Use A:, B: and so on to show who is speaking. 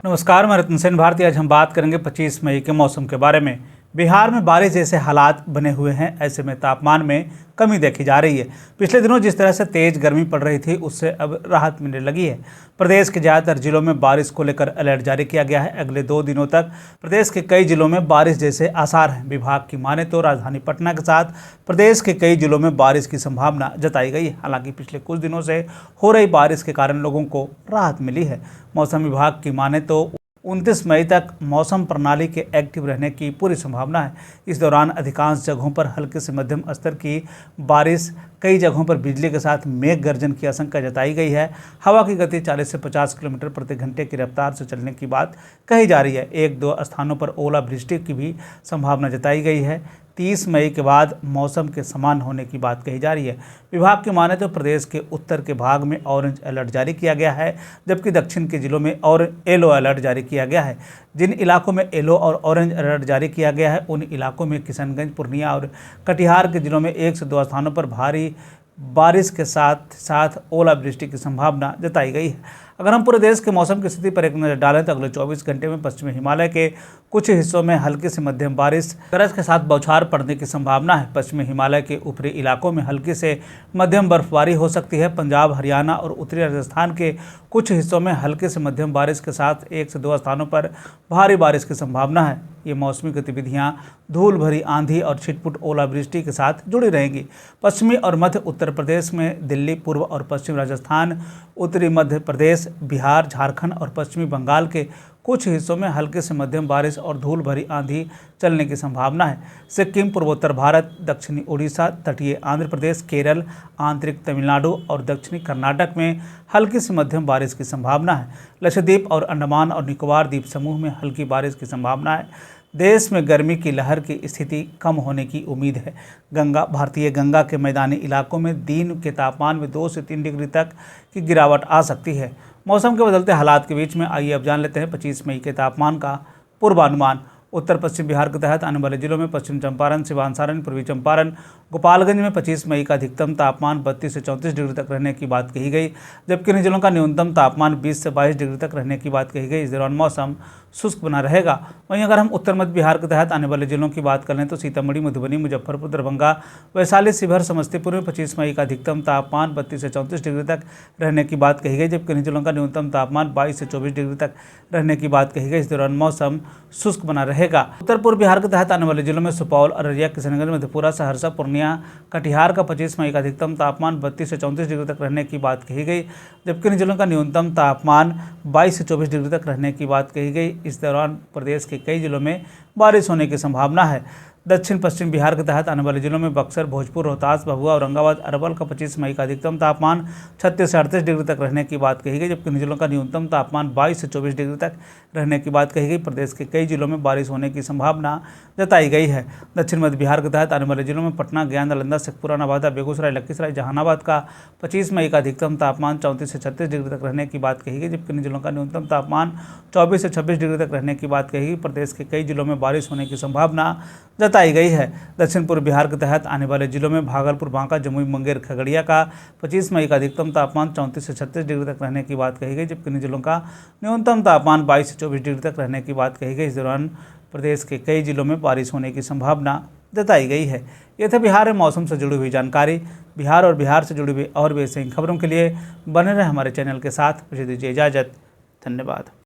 A: नमस्कार, मैं रतन सेन भारती। आज हम बात करेंगे 25 मई के मौसम के बारे में। बिहार में बारिश जैसे हालात बने हुए हैं, ऐसे में तापमान में कमी देखी जा रही है। पिछले दिनों जिस तरह से तेज गर्मी पड़ रही थी, उससे अब राहत मिलने लगी है। प्रदेश के ज़्यादातर जिलों में बारिश को लेकर अलर्ट जारी किया गया है। अगले 2 दिनों तक प्रदेश के कई जिलों में बारिश जैसे आसार हैं। विभाग की माने तो राजधानी पटना के साथ प्रदेश के कई जिलों में बारिश की संभावना जताई गई है। हालांकि पिछले कुछ दिनों से हो रही बारिश के कारण लोगों को राहत मिली है। मौसम विभाग की माने तो 29 मई तक मौसम प्रणाली के एक्टिव रहने की पूरी संभावना है। इस दौरान अधिकांश जगहों पर हल्के से मध्यम स्तर की बारिश, कई जगहों पर बिजली के साथ मेघ गर्जन की आशंका जताई गई है। हवा की गति 40 से 50 किलोमीटर प्रति घंटे की रफ्तार से चलने की बात कही जा रही है। 1-2 स्थानों पर ओलावृष्टि की भी संभावना जताई गई है। 30 मई के बाद मौसम के समान होने की बात कही जा रही है। विभाग की माने तो प्रदेश के उत्तर के भाग में ऑरेंज अलर्ट जारी किया गया है, जबकि दक्षिण के जिलों में और येलो अलर्ट जारी किया गया है। जिन इलाकों में येलो और ऑरेंज अलर्ट जारी किया गया है, उन इलाकों में किशनगंज, पूर्णिया और कटिहार के जिलों में 1 से 2 स्थानों पर भारी बारिश के साथ साथ ओलावृष्टि की संभावना जताई गई है। अगर हम पूरे देश के मौसम की स्थिति पर एक नज़र डालें तो अगले 24 घंटे में पश्चिमी हिमालय के कुछ हिस्सों में हल्की से मध्यम बारिश, गरज के साथ बौछार पड़ने की संभावना है। पश्चिमी हिमालय के ऊपरी इलाकों में हल्की से मध्यम बर्फबारी हो सकती है। पंजाब, हरियाणा और उत्तरी राजस्थान के कुछ हिस्सों में हल्के से मध्यम बारिश के साथ 1 से 2 स्थानों पर भारी बारिश की संभावना है। ये मौसमी गतिविधियां धूल भरी आंधी और छिटपुट ओलावृष्टि के साथ जुड़ी रहेंगी। पश्चिमी और मध्य उत्तर प्रदेश में दिल्ली, पूर्व और पश्चिम राजस्थान, उत्तरी मध्य प्रदेश, बिहार, झारखंड और पश्चिमी बंगाल के कुछ हिस्सों में हल्के से मध्यम बारिश और धूल भरी आंधी चलने की संभावना है। सिक्किम, पूर्वोत्तर भारत, दक्षिणी उड़ीसा, तटीय आंध्र प्रदेश, केरल, आंतरिक तमिलनाडु और दक्षिणी कर्नाटक में हल्की से मध्यम बारिश की संभावना है। लक्षद्वीप और अंडमान और निकोबार द्वीप समूह में हल्की बारिश की संभावना है। देश में गर्मी की लहर की स्थिति कम होने की उम्मीद है। भारतीय गंगा के मैदानी इलाकों में दिन के तापमान में 2 से 3 डिग्री तक की गिरावट आ सकती है। मौसम के बदलते हालात के बीच में आइए अब जान लेते हैं 25 मई के तापमान का पूर्वानुमान। उत्तर पश्चिम बिहार के तहत आने वाले जिलों में पश्चिम चंपारण, सिवान, सारण, पूर्वी चंपारण, गोपालगंज में 25 मई का अधिकतम तापमान 32 से 34 डिग्री तक रहने की बात कही गई, जबकि इन जिलों का न्यूनतम तापमान 20 से 22 डिग्री तक रहने की बात कही गई। इस दौरान मौसम शुष्क बना रहेगा। वहीं अगर हम उत्तर मध्य बिहार के तहत आने वाले जिलों की बात करें तो सीतामढ़ी, मधुबनी, मुजफ्फरपुर, दरभंगा, वैशाली, शिवहर, समस्तीपुर में 25 मई का अधिकतम तापमान 32 से 34 डिग्री तक रहने की बात कही गई, जबकि इन जिलों का न्यूनतम तापमान 22 से 24 डिग्री तक रहने की बात कही गई। इस दौरान मौसम शुष्क बना रहेगा। उत्तर पूर्व बिहार के तहत आने वाले जिलों में सुपौल, अररिया, किशनगंज, मधेपुरा, सहरसा, पूर्णिया, कटिहार का 25 मई का अधिकतम तापमान 32 से 34 डिग्री तक रहने की बात कही गई, जबकि इन जिलों का न्यूनतम तापमान 22 से 24 डिग्री तक रहने की बात कही गई। इस दौरान प्रदेश के कई जिलों में बारिश होने की संभावना है। दक्षिण पश्चिम बिहार के तहत आने वाले जिलों में बक्सर, भोजपुर, रोहतास, भभुआ, औरंगाबाद, अरवल का 25 मई का अधिकतम तापमान 36 से 38 डिग्री तक रहने की बात कही गई, जबकि इन जिलों का न्यूनतम तापमान 22 से 24 डिग्री तक रहने की बात कही गई। प्रदेश के कई जिलों में बारिश होने की संभावना जताई गई है। दक्षिण मध्य बिहार के तहत आने वाले जिलों में पटना, गया, नालंदा, शेखपुरा, नवादा, बेगूसराय, लखीसराय, जहानाबाद का 25 मई का अधिकतम तापमान 34 से 36 डिग्री तक रहने की बात कही गई, जबकि इन जिलों का न्यूनतम तापमान 24 से 26 डिग्री तक रहने की बात कही गई। प्रदेश के कई जिलों में बारिश होने की संभावना जताई गई है। दक्षिण पूर्व बिहार के तहत आने वाले जिलों में भागलपुर, बांका, जमुई, मुंगेर, खगड़िया का 25 मई का अधिकतम तापमान 34 से 36 डिग्री तक रहने की बात कही गई, जबकि इन जिलों का न्यूनतम तापमान 22 से 24 डिग्री तक रहने की बात कही गई। इस दौरान प्रदेश के कई जिलों में बारिश होने की संभावना जताई गई है। ये था बिहार में मौसम से जुड़ी हुई जानकारी। बिहार और बिहार से जुड़ी हुई और भी ऐसी खबरों के लिए बने रहे हमारे चैनल के साथ। मुझे दीजिए इजाज़त। धन्यवाद।